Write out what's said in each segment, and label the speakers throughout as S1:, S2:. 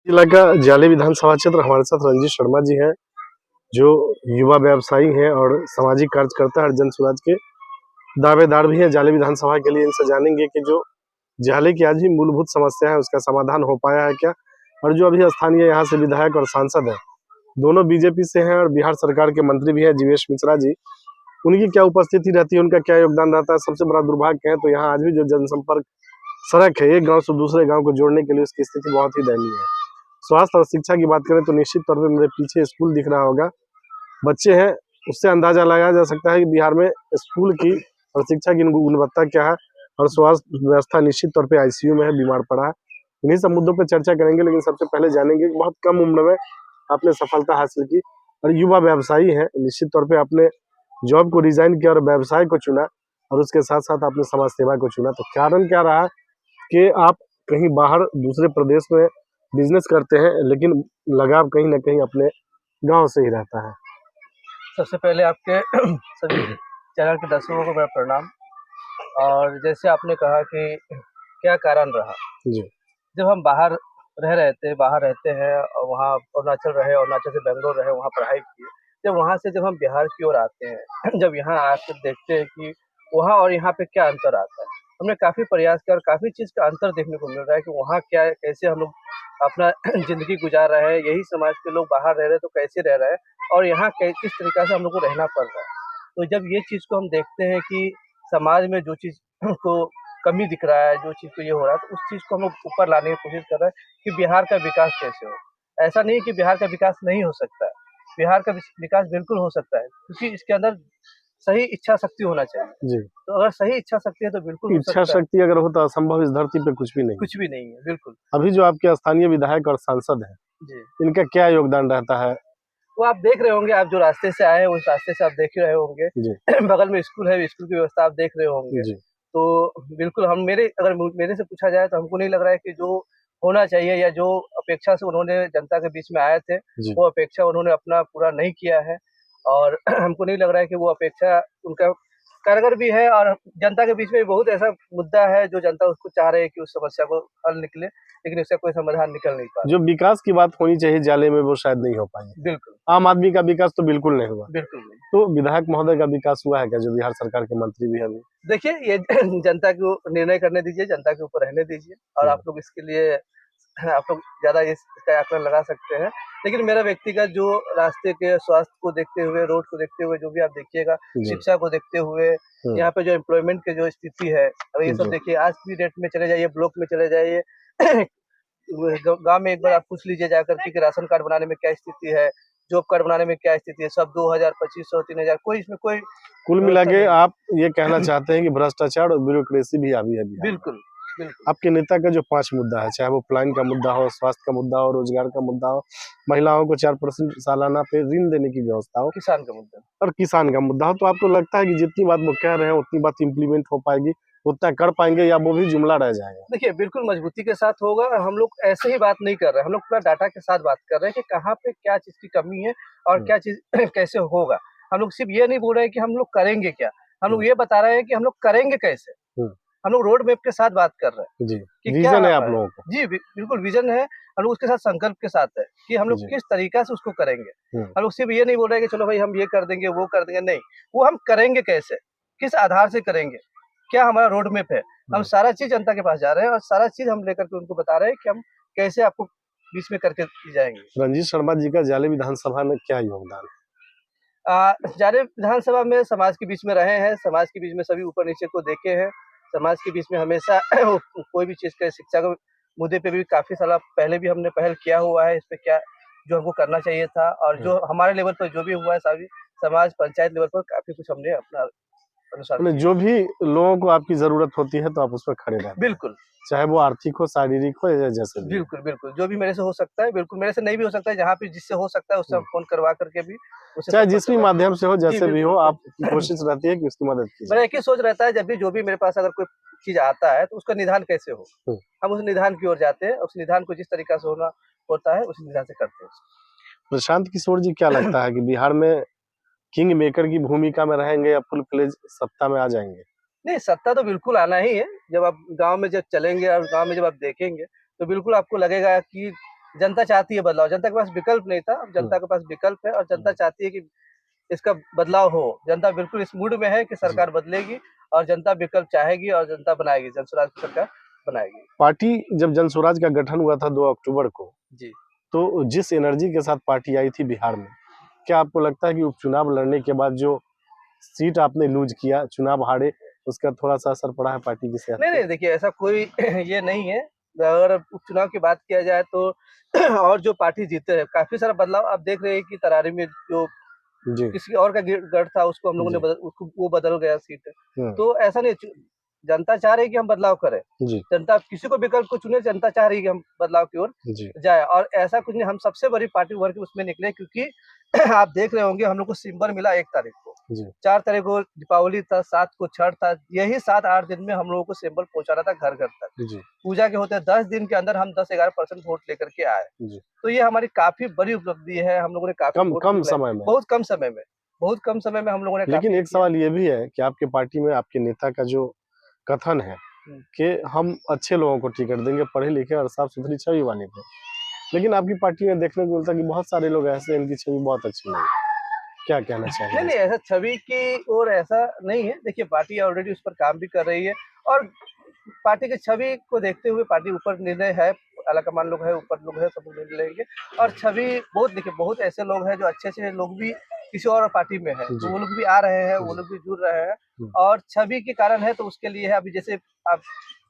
S1: जिला का जाले विधानसभा क्षेत्र हमारे साथ रंजीत शर्मा जी हैं, जो युवा व्यवसायी हैं और सामाजिक कार्यकर्ता और जन सुराज के दावेदार भी हैं जाले विधानसभा के लिए। इनसे जानेंगे कि जो जाले की आज भी मूलभूत समस्या है उसका समाधान हो पाया है क्या, और जो अभी स्थानीय यहाँ से विधायक और सांसद हैं, दोनों बीजेपी से हैं और बिहार सरकार के मंत्री भी हैं जीवेश मिश्रा जी, उनकी क्या उपस्थिति रहती है, उनका क्या योगदान रहता है। सबसे बड़ा दुर्भाग्य है तो यहाँ आज भी जो जनसंपर्क सड़क है एक गांव से दूसरे गांव को जोड़ने के लिए उसकी स्थिति बहुत ही दयनीय है। स्वास्थ्य और शिक्षा की बात करें तो निश्चित तौर पे मेरे पीछे स्कूल दिख रहा होगा, बच्चे हैं, उससे अंदाजा लगाया जा सकता है कि बिहार में स्कूल की और शिक्षा की गुणवत्ता क्या है, और स्वास्थ्य व्यवस्था निश्चित तौर पे आईसीयू में है, बीमार पड़ा है। इन्हीं सब मुद्दों पे चर्चा करेंगे, लेकिन सबसे पहले जानेंगे कि बहुत कम उम्र में आपने सफलता हासिल की और युवा व्यवसायी हैं, निश्चित तौर पे आपने जॉब को रिजाइन किया और व्यवसाय को चुना, और उसके साथ साथ आपने समाज सेवा को चुना। तो कारण क्या रहा कि आप कहीं बाहर दूसरे प्रदेश में बिजनेस करते हैं, लेकिन लगाव कहीं ना कहीं अपने गांव से ही रहता है।
S2: सबसे पहले आपके सभी चैनल के दर्शकों को मेरा प्रणाम। और जैसे आपने कहा कि क्या कारण रहा,
S1: जी
S2: जब हम बाहर रहते हैं और वहाँ अरुणाचल रहे, अरुणाचल से बेंगलोर रहे, वहाँ पढ़ाई किए। जब वहाँ से जब हम बिहार की ओर आते हैं जब यहाँ आकर देखते हैं कि वहाँ और यहाँ पे क्या अंतर आता है, हमने काफ़ी प्रयास किया और काफ़ी चीज़ का अंतर देखने को मिल रहा है कि वहाँ क्या है, कैसे हम लोग अपना ज़िंदगी गुजार रहे हैं, यही समाज के लोग बाहर रह रहे हैं तो कैसे रह रहे हैं, और यहाँ किस तरीक़ा से हम लोग को रहना पड़ रहा है। तो जब ये चीज़ को हम देखते हैं कि समाज में जो चीज़ को कमी दिख रहा है, जो चीज़ को ये हो रहा है, तो उस चीज़ को हम लोग ऊपर लाने की कोशिश कर रहे हैं कि बिहार का विकास कैसे हो। ऐसा नहीं है कि बिहार का विकास नहीं हो सकता है, बिहार का विकास बिल्कुल हो सकता है, क्योंकि इसके अंदर सही इच्छा शक्ति होना चाहिए।
S1: जी,
S2: तो अगर सही इच्छा शक्ति है तो बिल्कुल हो
S1: इच्छा
S2: सकता है।
S1: शक्ति अगर हो तो असंभव इस धरती पे कुछ भी नहीं।
S2: कुछ भी नहीं है, बिल्कुल।
S1: अभी जो आपके स्थानीय विधायक और सांसद हैं,
S2: जी।
S1: इनका क्या योगदान रहता है?
S2: वो आप देख रहे होंगे, आप जो रास्ते से आए हैं उस रास्ते से आप देख ही रहे होंगे।
S1: जी
S2: बगल में स्कूल है, स्कूल की व्यवस्था आप देख रहे होंगे।
S1: जी
S2: तो बिल्कुल हम मेरे से पूछा जाए तो हमको नहीं लग रहा है कि जो होना चाहिए या जो अपेक्षा से उन्होंने जनता के बीच में आए थे,
S1: जी
S2: वो अपेक्षा उन्होंने अपना पूरा नहीं किया है। और हमको नहीं लग रहा है कि वो अपेक्षा उनका कारगर भी है, और जनता के बीच में बहुत ऐसा मुद्दा है जो जनता उसको चाह रही है कि उस समस्या को हल निकले, लेकिन उसका कोई समाधान निकल नहीं पा रहा।
S1: जो विकास की बात होनी चाहिए जाले में वो शायद नहीं हो पाई।
S2: बिल्कुल,
S1: आम आदमी का विकास तो बिल्कुल नहीं हुआ।
S2: बिल्कुल नहीं।
S1: तो विधायक महोदय का विकास हुआ है क्या, जो बिहार सरकार के मंत्री भी हैं अभी?
S2: देखिए, ये जनता को निर्णय करने दीजिए, जनता के ऊपर रहने दीजिए, और आप लोग इसके लिए आप लोग ज़्यादा इसका आकलन लगा सकते हैं। लेकिन मेरा व्यक्तिगत जो रास्ते के स्वास्थ्य को देखते हुए, रोड को देखते हुए, जो भी आप देखिएगा,
S1: जी
S2: शिक्षा को देखते हुए, यहाँ पे जो एम्प्लॉयमेंट की जो स्थिति है, अगर ये सब
S1: जी
S2: देखिए, आज की डेट में चले जाइए, ब्लॉक में चले जाइए, गाँव में एक बार आप पूछ लीजिए जाकर के कि राशन कार्ड बनाने में क्या स्थिति है, जॉब कार्ड बनाने में क्या स्थिति है, सब 2000, 2500, 3000, कोई इसमें कोई
S1: कुल मिला
S2: व्यवस्था
S1: के
S2: नहीं है।
S1: आप ये कहना चाहते हैं कि भ्रष्टाचार और ब्यूरोक्रेसी भी हावी है बिहार में।
S2: बिल्कुल, बिल्कुल।
S1: आपके नेता का जो 5 मुद्दा है, चाहे वो प्लान का मुद्दा हो, स्वास्थ्य का मुद्दा हो, रोजगार का मुद्दा हो, महिलाओं को 4% सालाना पे ऋण देने की व्यवस्था हो,
S2: किसान का मुद्दा।
S1: और किसान का मुद्दा हो, तो आपको लगता है कि जितनी बात वो कह रहे हैं उतनी बात इम्प्लीमेंट हो पाएगी, उतना कर पाएंगे, या वो भी जुमला रह जाएगा?
S2: देखिए, बिल्कुल मजबूती के साथ होगा। हम लोग ऐसे ही बात नहीं कर रहे हैं, हम लोग पूरा डाटा के साथ बात कर रहे हैं कि कहाँ पे क्या चीज़ की कमी है और
S1: हम्म,
S2: क्या चीज़ कैसे होगा। हम लोग सिर्फ़ ये नहीं बोल रहे हैं कि हम लोग करेंगे क्या, हम
S1: हम्म,
S2: लोग ये बता रहे हैं कि हम लोग करेंगे कैसे।
S1: हम्म,
S2: हम लोग रोड मैप के साथ बात कर रहे हैं
S1: जी
S2: कि क्या
S1: विजन है
S2: आप
S1: आप लोगों को।
S2: जी, बिल्कुल विज़न है। हम लोग उसके साथ संकल्प के साथ है कि हम लोग
S1: जी
S2: किस तरीक़ा से उसको करेंगे।
S1: हम्म,
S2: हम लोग सिर्फ़ ये नहीं बोल रहे हैं कि चलो भाई हम ये कर देंगे, वो कर देंगे, नहीं। वो हम करेंगे कैसे? किस आधार से करेंगे? क्या हमारा रोड मैप है? हम
S1: हम्म।
S2: सारा चीज़ जनता के पास जा रहे हैं और सारा चीज़ हम लेकर के उनको बता रहे हैं कि हम कैसे आपको बीच में करके जाएँगे।
S1: रंजीत शर्मा जी का जाले विधानसभा में क्या योगदान
S2: जारे विधानसभा में समाज के बीच में रहे हैं, समाज के बीच में सभी ऊपर-नीचे को देखे हैं, समाज के बीच में हमेशा कोई भी चीज़ के शिक्षा के मुद्दे पे भी काफ़ी साल पहले भी हमने पहल किया हुआ है, इस पे क्या जो हमको करना चाहिए था, और
S1: है?
S2: जो हमारे लेवल पर जो भी हुआ है सभी समाज, पंचायत लेवल पर काफ़ी कुछ हमने अपना अनुसार
S1: मतलब
S2: किया।
S1: जो भी लोगों को आपकी ज़रूरत होती है तो आप उसमें खड़े रहते हैं,
S2: बिल्कुल,
S1: चाहे वो आर्थिक हो, शारीरिक हो, या जैसे भी हो।
S2: बिल्कुल, बिल्कुल, जो भी मेरे से हो सकता है, बिल्कुल मेरे से नहीं भी हो सकता है, जहाँ पे जिससे हो सकता है उससे हम
S1: हुँ,
S2: फ़ोन करवा कर के भी उसे
S1: चाहे
S2: संपर्क
S1: जिस भी
S2: करवा।
S1: माध्यम से हो,
S2: जी,
S1: जैसे भी हो,
S2: बिल्कुल।
S1: आपकी कोशिश रहती है कि उसकी मदद की
S2: मेरा
S1: जाए।
S2: एक ही सोच रहता है, जब भी जो भी मेरे पास अगर कोई चीज़ आता है तो उसका निदान कैसे हो?
S1: हुँ,
S2: हम उस निदान की ओर जाते हैं, उस निदान को जिस तरीक़ा से होना होता है उस निदान से करते हैं उसको।
S1: प्रशांत किशोर जी, क्या लगता है कि बिहार में किंग मेकर की भूमिका में रहेंगे या फुल फ्लेज सत्ता में आ जाएँगे?
S2: नहीं, सत्ता तो बिल्कुल आना ही है। जब आप गाँव में जब चलेंगे और गाँव में जब आप देखेंगे, तो बिल्कुल आपको लगेगा कि जनता चाहती है बदलाव, जनता के पास विकल्प नहीं था, अब जनता के पास विकल्प है और जनता चाहती है कि इसका बदलाव हो। जनता बिल्कुल इस मूड में है कि सरकार बदलेगी और जनता विकल्प चाहेगी और जनता बनाएगी, जन स्वराज की सरकार बनाएगी।
S1: पार्टी जब जन स्वराज का गठन हुआ था 2 अक्टूबर को,
S2: जी।
S1: तो जिस एनर्जी के साथ पार्टी आई थी बिहार में, क्या आपको लगता है कि उपचुनाव लड़ने के बाद जो सीट आपने लूज किया, चुनाव हारे, उसका थोड़ा-सा असर पड़ा है पार्टी की सेहत
S2: नहीं,
S1: पे?
S2: नहीं देखिए ऐसा कोई ये नहीं है। अगर उपचुनाव की बात किया जाए तो और जो पार्टी जीते हैं, काफ़ी सारा बदलाव आप देख रहे हैं कि तरारी में जो
S1: जी।
S2: किसी और का गढ़ था उसको हम लोगों ने
S1: जी।
S2: उसको वो बदल गया सीट।
S1: हुँ।
S2: तो ऐसा नहीं जनता चाह रही है कि हम बदलाव करें।
S1: जी।
S2: जनता किसी को विकल्प को चुने, जनता चाह रही है कि हम बदलाव की ओर
S1: जी।
S2: जाए और ऐसा कुछ नहीं, हम सबसे बड़ी पार्टी उभर के उसमें निकले क्योंकि आप देख रहे होंगे हम लोग को सिंबल मिला 1 तारीख को।
S1: जी।
S2: 4 तारीख को दीपावली था, 7 को छठ था, यही 7-8 दिन में हम लोगों को सिंबल पहुँचाना था घर-घर तक।
S1: जी।
S2: पूजा के होते 10 दिन के अंदर हम 10-11% वोट लेकर के आए।
S1: जी।
S2: तो ये हमारी काफ़ी बड़ी उपलब्धि है, हम लोगों ने काफ़ी
S1: कम
S2: वोट
S1: कम
S2: निकलाए।
S1: समय में।
S2: बहुत कम समय में, बहुत कम समय में हम लोगों ने
S1: लेकिन
S2: काफ़ी
S1: एक
S2: किया।
S1: सवाल ये भी है कि आपके पार्टी में आपके नेता का जो कथन है
S2: हुँ।
S1: कि हम अच्छे लोगों को टिकट देंगे, पढ़े-लिखे और साफ-सुथरी छवि वाले को। लेकिन आपकी पार्टी में देखने को मिलता है कि बहुत सारे लोग ऐसे हैं, इनकी छवि बहुत अच्छी नहीं है। क्या कहना
S2: नहीं,
S1: चाहेंगे
S2: नहीं
S1: इस पे?
S2: ऐसा छवि की ओर ऐसा नहीं है। देखिए पार्टी ऑलरेडी उस पर काम भी कर रही है और पार्टी की छवि को देखते हुए पार्टी ऊपर निर्णय है, आलाकमान लोग है, ऊपर लोग है, सब लोग निर्णय लेंगे और छवि बहुत देखिए बहुत ऐसे लोग हैं जो अच्छे-अच्छे लोग भी किसी और पार्टी में हैं, तो
S1: जी।
S2: वो लोग भी आ रहे हैं, वो
S1: जी।
S2: लोग भी जुड़ रहे हैं
S1: हुँ।
S2: और छवि के कारण है तो उसके लिए है। अभी जैसे आप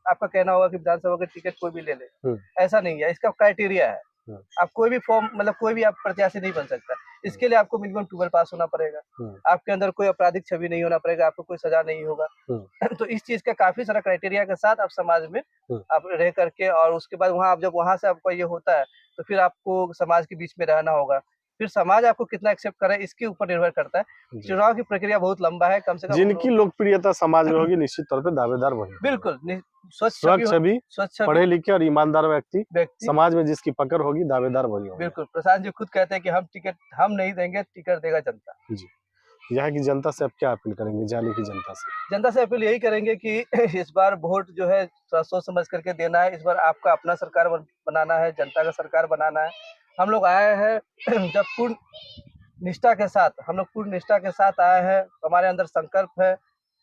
S2: आपका कहना होगा कि विधानसभा का टिकट कोई भी ले ले,
S1: हुँ।
S2: ऐसा नहीं है, इसका क्राइटेरिया है।
S1: हुँ।
S2: आप कोई भी फॉर्म मतलब कोई भी आप प्रत्याशी नहीं बन सकता। इसके लिए आपको मिनिमम 12 पास होना पड़ेगा।
S1: हुँ।
S2: आपके अंदर कोई आपराधिक छवि नहीं होना पड़ेगा, आपको कोई सज़ा नहीं होगा।
S1: हुँ।
S2: तो इस चीज़ का काफ़ी सारा क्राइटेरिया के साथ आप समाज में
S1: हुँ।
S2: आप रह करके और उसके बाद वहाँ आप जब वहाँ से आपका ये होता है, तो फिर आपको समाज के बीच में रहना होगा। फिर समाज आपको कितना एक्सेप्ट करे इसके ऊपर निर्भर करता है।
S1: जी।
S2: चुनाव की प्रक्रिया बहुत लंबा है, कम से कम हम
S1: जिनकी
S2: लोग
S1: लोकप्रियता समाज में होगी, निश्चित तौर पे दावेदार वही होंगे।
S2: बिल्कुल स्वच्छ
S1: स्वच्छ छवि,
S2: स्वच्छ छवि
S1: पढ़े-लिखे और ईमानदार व्यक्ति,
S2: व्यक्ति
S1: समाज में जिसकी पकड़ होगी, दावेदार वही होंगे।
S2: बिल्कुल, प्रशांत जी खुद कहते हैं कि हम टिकट हम नहीं देंगे, टिकट देगा जनता।
S1: जी। यहाँ की जनता से आप क्या अपील करेंगे, जाने की जनता से?
S2: जनता से अपील यही करेंगे कि इस बार वोट जो है थोड़ा सोच समझ करके देना है। इस बार आपका अपना सरकार बनाना है, जनता का सरकार बनाना है। हम लोग आए हैं जब पूर्ण निष्ठा के साथ, हम लोग पूर्ण निष्ठा के साथ आए हैं। हमारे अंदर संकल्प है,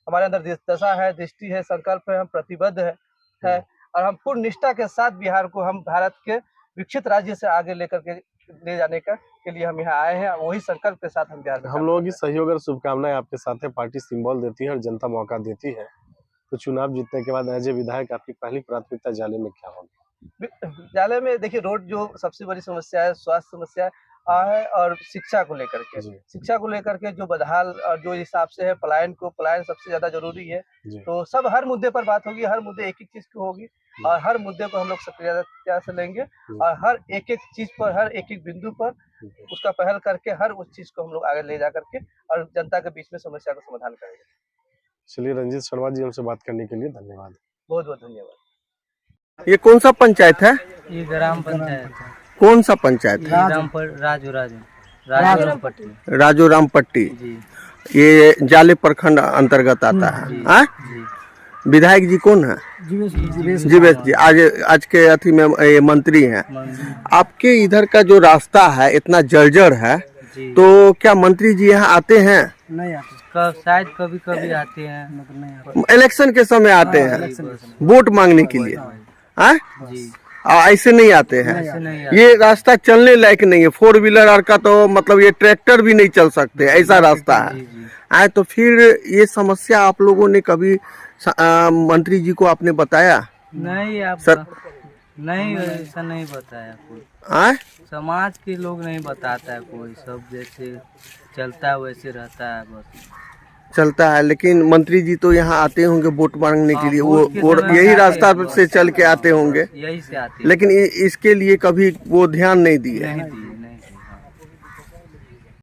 S2: हमारे अंदर दशा है, दृष्टि है, संकल्प है, हम प्रतिबद्ध है और हम पूर्ण निष्ठा के साथ बिहार को हम भारत के विकसित राज्य से आगे लेकर के ले जाने के लिए हम यहाँ आए हैं। वही संकल्प के साथ हम बिहार में
S1: हम
S2: काम
S1: लोगों
S2: कर
S1: की
S2: रहे
S1: सहयोग और शुभकामनाएं आपके साथ है। पार्टी सिंबल देती है और जनता मौका देती है। तो चुनाव जीतने के बाद एज ए विधायक आपकी पहली प्राथमिकता जाले में क्या होगी?
S2: विद्यालय में देखिए रोड जो सबसे बड़ी समस्या है, स्वास्थ्य समस्या है और शिक्षा को लेकर के।
S1: जी।
S2: शिक्षा को लेकर के जो बदहाल और जो हिसाब से है पलायन सबसे ज़्यादा ज़रूरी है।
S1: जी।
S2: तो सब हर मुद्दे पर बात होगी, हर मुद्दे एक-एक चीज़ की होगी और हर मुद्दे को हम लोग सक्रियता से लेंगे और हर एक-एक चीज़ पर, हर एक-एक बिंदु पर उसका पहल करके हर उस चीज़ को हम लोग आगे ले जा करके और जनता के बीच में समस्या का समाधान करेंगे।
S1: चलिए रंजीत शर्मा जी, हमसे बात करने के लिए धन्यवाद।
S2: बहुत-बहुत धन्यवाद।
S3: ये कौन सा पंचायत है?
S4: ये ग्राम पंचायत है।
S3: कौन सा पंचायत है?
S4: राजू
S3: राजोराम पट्टी।
S4: जी
S3: ये जाले प्रखंड अंतर्गत आता है। हाँ?
S4: जी
S3: विधायक जी कौन है? जीवेश जी। आज के अथी में ये मंत्री हैं। आपके इधर का जो रास्ता है इतना जर्जर है,
S4: जी
S3: तो क्या मंत्री जी यहाँ आते हैं?
S4: नहीं आते, शायद कभी कभी आते हैं,
S3: इलेक्शन के समय आते हैं वोट मांगने के लिए। हाँ?
S4: जी
S3: ऐसे नहीं आते हैं।
S4: ऐसे नहीं आते।
S3: ये रास्ता चलने लायक नहीं है। 4 व्हीलर और का तो मतलब ये ट्रैक्टर भी नहीं चल सकते, ऐसा रास्ता है।
S4: जी जी
S3: आए तो फिर ये समस्या आप लोगों ने कभी मंत्री जी को आपने बताया?
S4: नहीं आप
S3: सर
S4: नहीं ऐसा नहीं बताया कोई,
S3: आए?
S4: समाज के लोग नहीं बताता है कोई, सब जैसे चलता है वैसे रहता है बस।
S3: चलता है, लेकिन मंत्री जी तो यहाँ आते होंगे वोट मांगने के लिए,
S4: वोट के
S3: वो
S4: समय
S3: यही
S4: आते
S3: रास्ता
S4: हैं,
S3: से चल के आते होंगे,
S4: यही से आते हैं।
S3: लेकिन इसके लिए कभी वो ध्यान नहीं दिए।
S4: नहीं दिए।